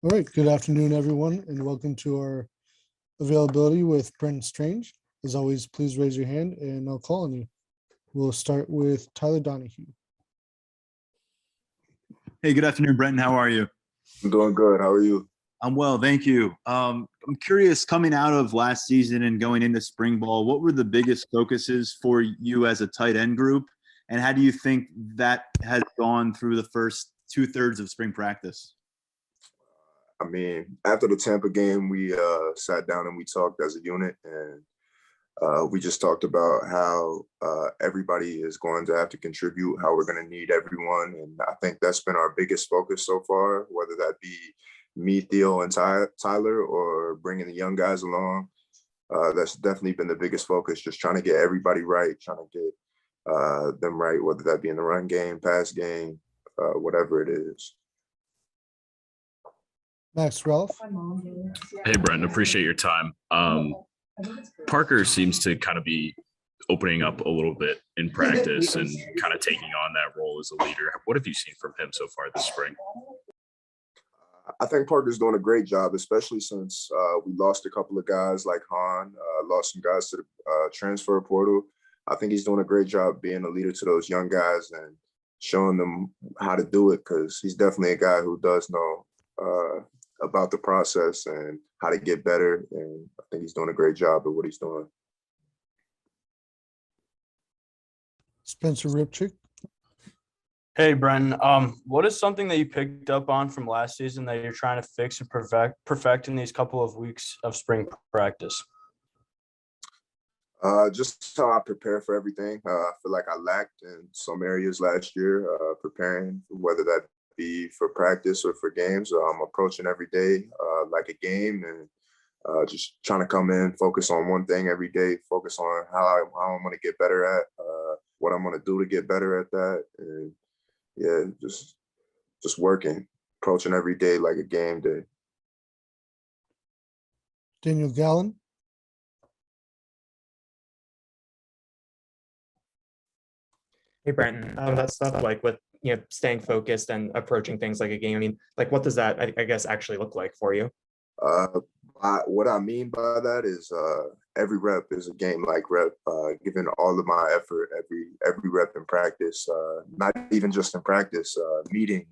All right, good afternoon, everyone, and welcome to our availability with Brenton Strange. As always, please raise your hand and I'll call on you. We'll start with Tyler Donahue. Hey, good afternoon, Brenton. How are you? I'm doing good. How are you? I'm well, thank you. I'm curious, coming out of last season and going into spring ball, what were the biggest focuses for you as a tight end group? And how do you think that has gone through the first 2/3 of spring practice? I mean, after the Tampa game, we sat down and we talked as a unit, and we just talked about how everybody is going to have to contribute, how we're going to need everyone. And I think that's been our biggest focus so far, whether that be me, Theo, and Tyler, or bringing the young guys along. That's definitely been the biggest focus, just trying to get everybody right, trying to get them right, whether that be in the run game, pass game, whatever it is. Max Ralph. Hey, Brenton, appreciate your time. Parker seems to kind of be opening up a little bit in practice and kind of taking on that role as a leader. What have you seen from him so far this spring? I think Parker's doing a great job, especially since we lost a couple of guys like Han, lost some guys to the transfer portal. I think he's doing a great job being a leader to those young guys and showing them how to do it, because he's definitely a guy who does know about the process and how to get better. And I think he's doing a great job at what he's doing. Spencer Ripchick. Hey, Brenton. What is something that you picked up on from last season that you're trying to fix and perfect in these couple of weeks of spring practice? Just how I prepare for everything. I feel like I lacked in some areas last year, preparing, whether that be for practice or for games. I'm approaching every day like a game, and just trying to come in, focus on one thing every day, focus on how I'm going to get better at, what I'm going to do to get better at that. And yeah, just working, approaching every day like a game day. Daniel Gallen. Hey, Brenton, that stuff like with staying focused and approaching things like a game. I mean, like, what does that I guess actually look like for you? What I mean by that is every rep is a game like rep, giving all of my effort, every rep in practice, not even just in practice, meetings,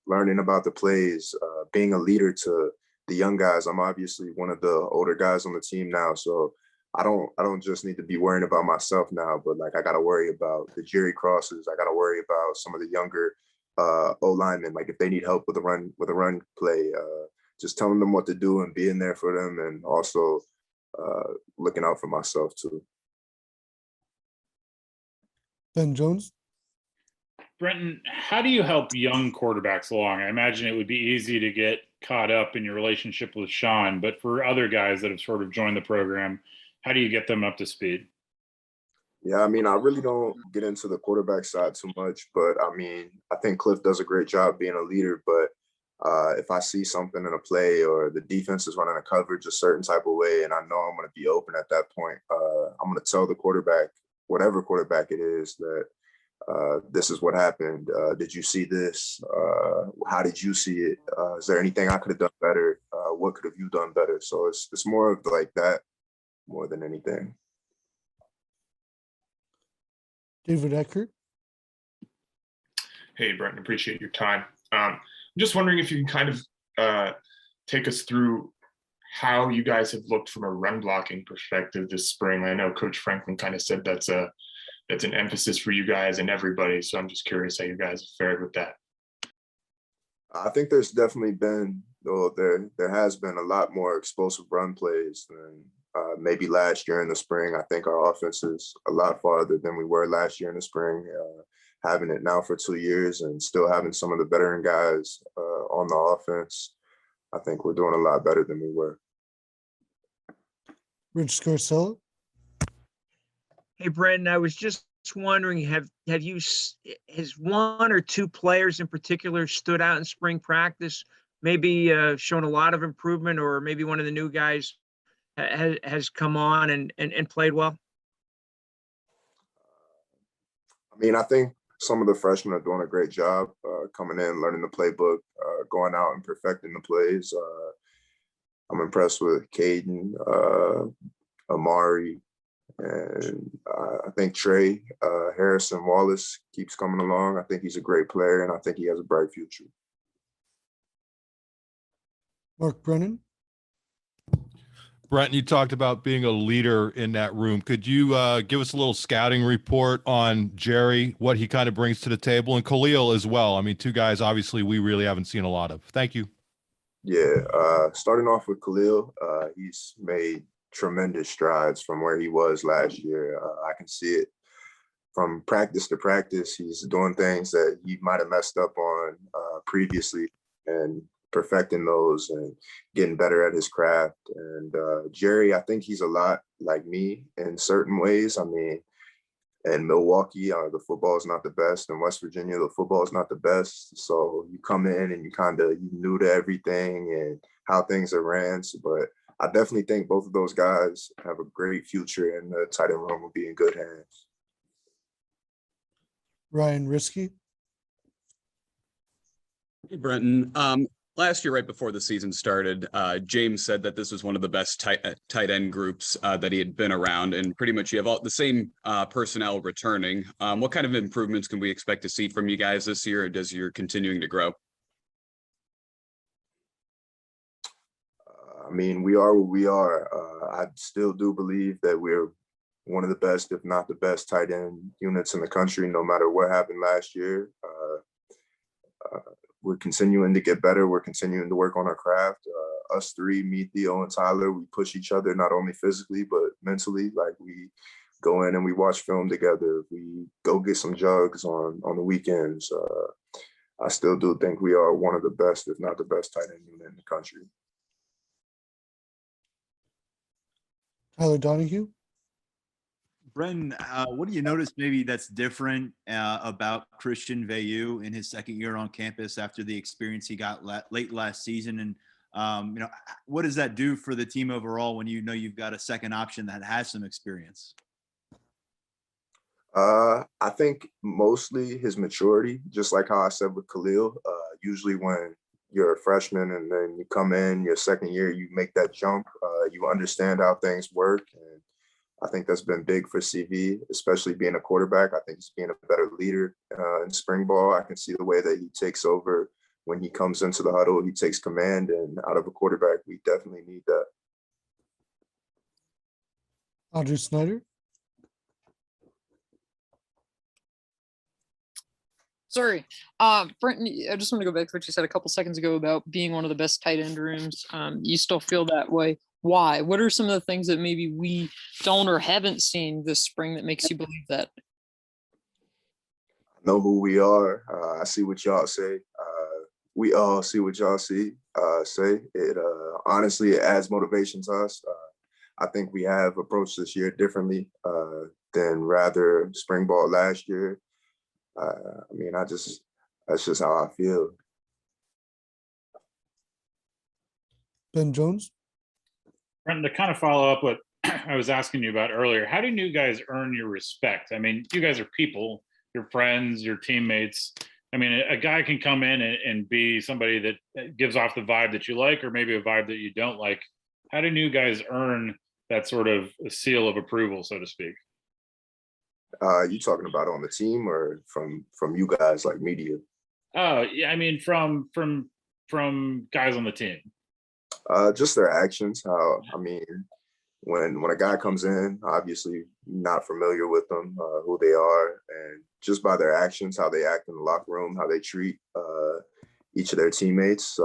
learning about the plays, being a leader to the young guys. I'm obviously one of the older guys on the team now, so I don't just need to be worrying about myself now, but like I got to worry about the Jerry Crosses. I got to worry about some of the younger O linemen, like if they need help with a run play, just telling them what to do and being there for them, and also looking out for myself too. Ben Jones. Brenton, how do you help young quarterbacks along? I imagine it would be easy to get caught up in your relationship with Sean, but for other guys that have sort of joined the program, how do you get them up to speed? Yeah, I mean, I really don't get into the quarterback side too much, but I mean, I think Cliff does a great job being a leader. But if I see something in a play or the defense is running a coverage a certain type of way, and I know I'm going to be open at that point, I'm going to tell the quarterback, whatever quarterback it is, that this is what happened. Did you see this? How did you see it? Is there anything I could have done better? What could have you done better? So it's more of like that more than anything. David Eckert. Hey, Brenton, appreciate your time. I'm just wondering if you can kind of take us through how you guys have looked from a run blocking perspective this spring. I know Coach Franklin kind of said that's an emphasis for you guys and everybody. So I'm just curious how you guys have fared with that. I think there's definitely been, though there has been a lot more explosive run plays than maybe last year in the spring. I think our offense is a lot farther than we were last year in the spring. Having it now for 2 years and still having some of the veteran guys on the offense, I think we're doing a lot better than we were. Rich Scarcella. Hey, Brendan, I was just wondering, has one or two players in particular stood out in spring practice, maybe shown a lot of improvement, or maybe one of the new guys has come on and played well? I mean, I think some of the freshmen are doing a great job coming in, learning the playbook, going out and perfecting the plays. I'm impressed with Caden, Amari, and I think Trey Harrison Wallace keeps coming along. I think he's a great player, and I think he has a bright future. Mark Brennan. Brenton, you talked about being a leader in that room. Could you give us a little scouting report on Jerry, what he kind of brings to the table, and Khalil as well? I mean, two guys obviously we really haven't seen a lot of. Thank you. Yeah, starting off with Khalil, he's made tremendous strides from where he was last year. I can see it from practice to practice. He's doing things that he might have messed up on previously and perfecting those and getting better at his craft. And Jerry, I think he's a lot like me in certain ways. I mean, in Milwaukee, the football is not the best. In West Virginia, the football is not the best. So you come in and you new to everything and how things are ran. But I definitely think both of those guys have a great future, and the tight end room will be in good hands. Ryan Risky. Hey, Brenton. Last year, right before the season started, James said that this was one of the best tight end groups that he had been around, and pretty much you have all the same personnel returning. What kind of improvements can we expect to see from you guys this year as you're continuing to grow? I mean, we are what we are. I still do believe that we're one of the best, if not the best, tight end units in the country, no matter what happened last year. We're continuing to get better. We're continuing to work on our craft. Us three, me, Theo, and Tyler, we push each other, not only physically, but mentally. Like, we go in and we watch film together. We go get some jugs on the weekends. I still do think we are one of the best, if not the best, tight end unit in the country. Tyler Donahue. Brenton, what do you notice maybe that's different about Christian Veilleux in his second year on campus after the experience he got late last season? And, what does that do for the team overall when you know you've got a second option that has some experience? I think mostly his maturity, just like how I said with Khalil. Usually when you're a freshman and then you come in your second year, you make that jump. You understand how things work. And I think that's been big for CV, especially being a quarterback. I think he's being a better leader in spring ball. I can see the way that he takes over when he comes into the huddle. He takes command, and out of a quarterback, we definitely need that. Audrey Snyder. Sorry. Brenton, I just want to go back to what you said a couple seconds ago about being one of the best tight end rooms. You still feel that way. Why? What are some of the things that maybe we don't or haven't seen this spring that makes you believe that? I know who we are. I see what y'all say. We all see what y'all say. It honestly, it adds motivation to us. I think we have approached this year differently than rather spring ball last year. I mean, that's just how I feel. Ben Jones. Brenton, to kind of follow up what I was asking you about earlier, how do new guys earn your respect? I mean, you guys are people, your friends, your teammates. I mean, a guy can come in and be somebody that gives off the vibe that you like, or maybe a vibe that you don't like. How do new guys earn that sort of a seal of approval, so to speak? You talking about on the team or from you guys, like media? Oh, yeah, I mean, from guys on the team. Just their actions. When a guy comes in, obviously not familiar with them, who they are, and just by their actions, how they act in the locker room, how they treat each of their teammates.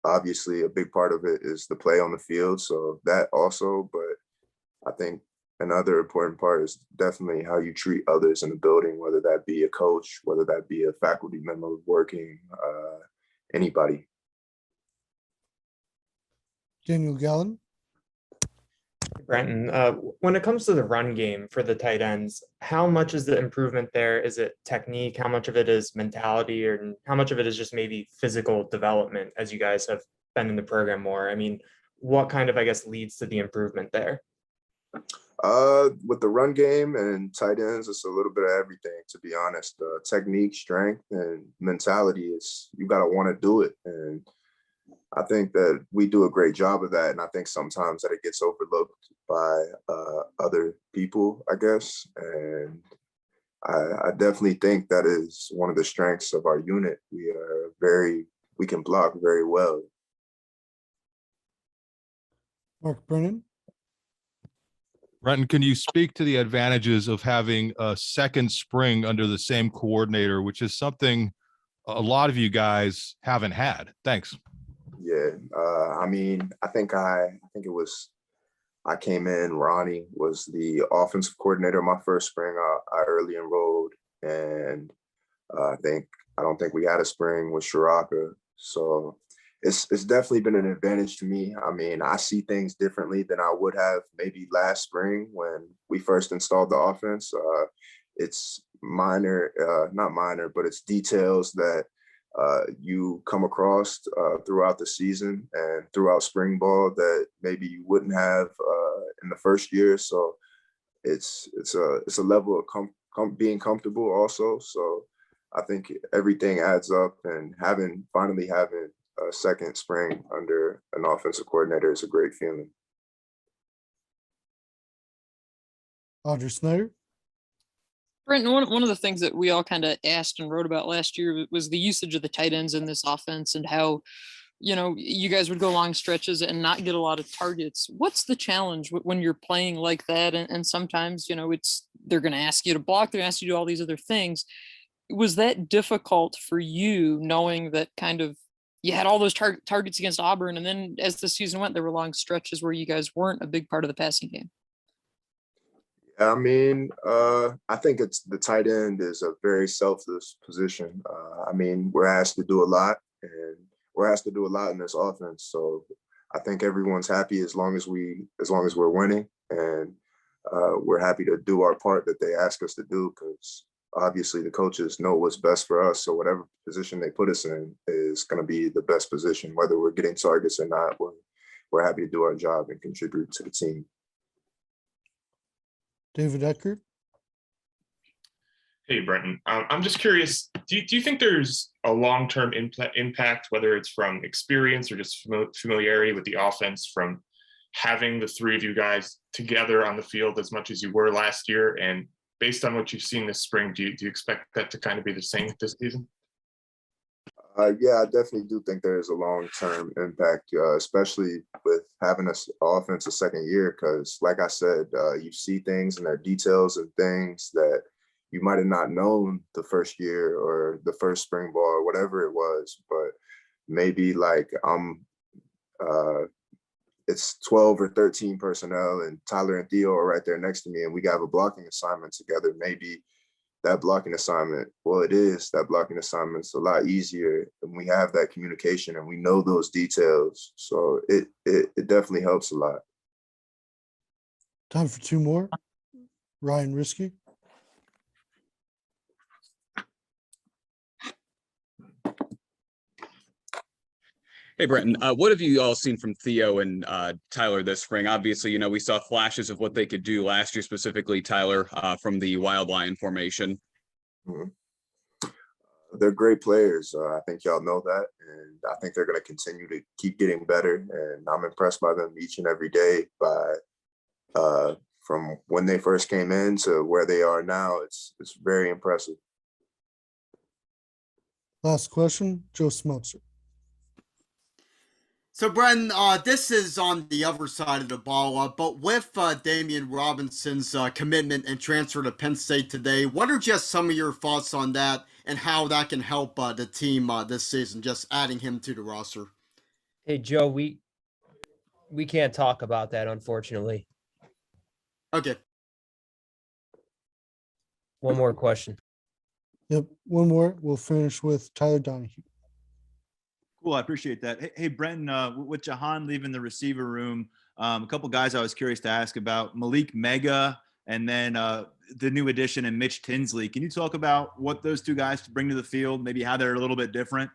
Obviously, a big part of it is the play on the field, so that also. But I think another important part is definitely how you treat others in the building, whether that be a coach, whether that be a faculty member working, anybody. Daniel Gallen. Brenton, when it comes to the run game for the tight ends, how much is the improvement there? Is it technique? How much of it is mentality, or how much of it is just maybe physical development as you guys have been in the program more? I mean, what kind of, I guess, leads to the improvement there? With the run game and tight ends, it's a little bit of everything, to be honest. Technique, strength, and mentality is you got to want to do it. And I think that we do a great job of that. And I think sometimes that it gets overlooked by other people, I guess. And I definitely think that is one of the strengths of our unit. We can block very well. Mark Brennan. Brenton, can you speak to the advantages of having a second spring under the same coordinator, which is something a lot of you guys haven't had? Thanks. Yeah, I mean, I think I came in. Ronnie was the offensive coordinator my first spring. I early enrolled, and I don't think we had a spring with Shiraka. So it's definitely been an advantage to me. I mean, I see things differently than I would have maybe last spring when we first installed the offense. It's minor, not minor, but it's details that you come across throughout the season and throughout spring ball that maybe you wouldn't have in the first year. So it's a level of being comfortable also. So I think everything adds up, and finally having a second spring under an offensive coordinator is a great feeling. Audrey Snyder. Brenton, one of the things that we all kind of asked and wrote about last year was the usage of the tight ends in this offense and how, you guys would go long stretches and not get a lot of targets. What's the challenge when you're playing like that? And sometimes, they're going to ask you to block, they're going to ask you to do all these other things. Was that difficult for you, knowing that kind of you had all those targets against Auburn, and then as the season went, there were long stretches where you guys weren't a big part of the passing game? I mean, I think it's the tight end is a very selfless position. I mean, we're asked to do a lot, and we're asked to do a lot in this offense. So I think everyone's happy as long as we're winning, and we're happy to do our part that they ask us to do, because obviously the coaches know what's best for us. So whatever position they put us in is going to be the best position, whether we're getting targets or not. We're happy to do our job and contribute to the team. David Eckert. Hey, Brenton. I'm just curious, do you think there's a long-term impact, whether it's from experience or just familiarity with the offense, from having the three of you guys together on the field as much as you were last year? And based on what you've seen this spring, do you expect that to kind of be the same this season? Yeah, I definitely do think there is a long-term impact, especially with having this offense a second year, because like I said, you see things and there are details and things that you might have not known the first year or the first spring ball or whatever it was, but maybe like it's 12 or 13 personnel and Tyler and Theo are right there next to me and we have a blocking assignment together. Maybe that blocking assignment, that blocking assignment's a lot easier and we have that communication and we know those details. So it definitely helps a lot. Time for two more. Ryan Risky. Hey, Brenton, what have you all seen from Theo and Tyler this spring? Obviously, we saw flashes of what they could do last year, specifically Tyler from the Wild Lion formation. Mm-hmm. They're great players. I think y'all know that. And I think they're going to continue to keep getting better. And I'm impressed by them each and every day from when they first came in to where they are now. It's very impressive. Last question, Joe Smeltzer. So, Brenton, this is on the other side of the ball, but with Damian Robinson's commitment and transfer to Penn State today, what are just some of your thoughts on that and how that can help the team this season, just adding him to the roster? Hey, Joe, we can't talk about that, unfortunately. Okay. One more question. Yep, one more. We'll finish with Tyler Donahue. Cool, I appreciate that. Hey, Brenton, with Jahan leaving the receiver room, a couple guys I was curious to ask about, Malik Mega and then the new addition and Mitch Tinsley. Can you talk about what those two guys bring to the field, maybe how they're a little bit different?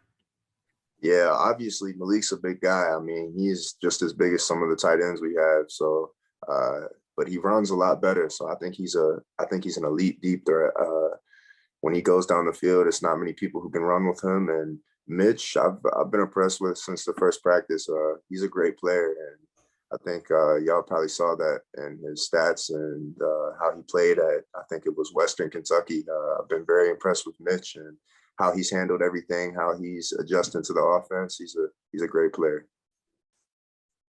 Yeah, obviously Malik's a big guy. I mean, he's just as big as some of the tight ends we have. So, but he runs a lot better. So I think he's an elite deep threat. When he goes down the field, it's not many people who can run with him. And Mitch, I've been impressed with since the first practice. He's a great player, and I think y'all probably saw that in his stats and how he played at, I think it was Western Kentucky. I've been very impressed with Mitch and how he's handled everything, how he's adjusting to the offense. He's a great player.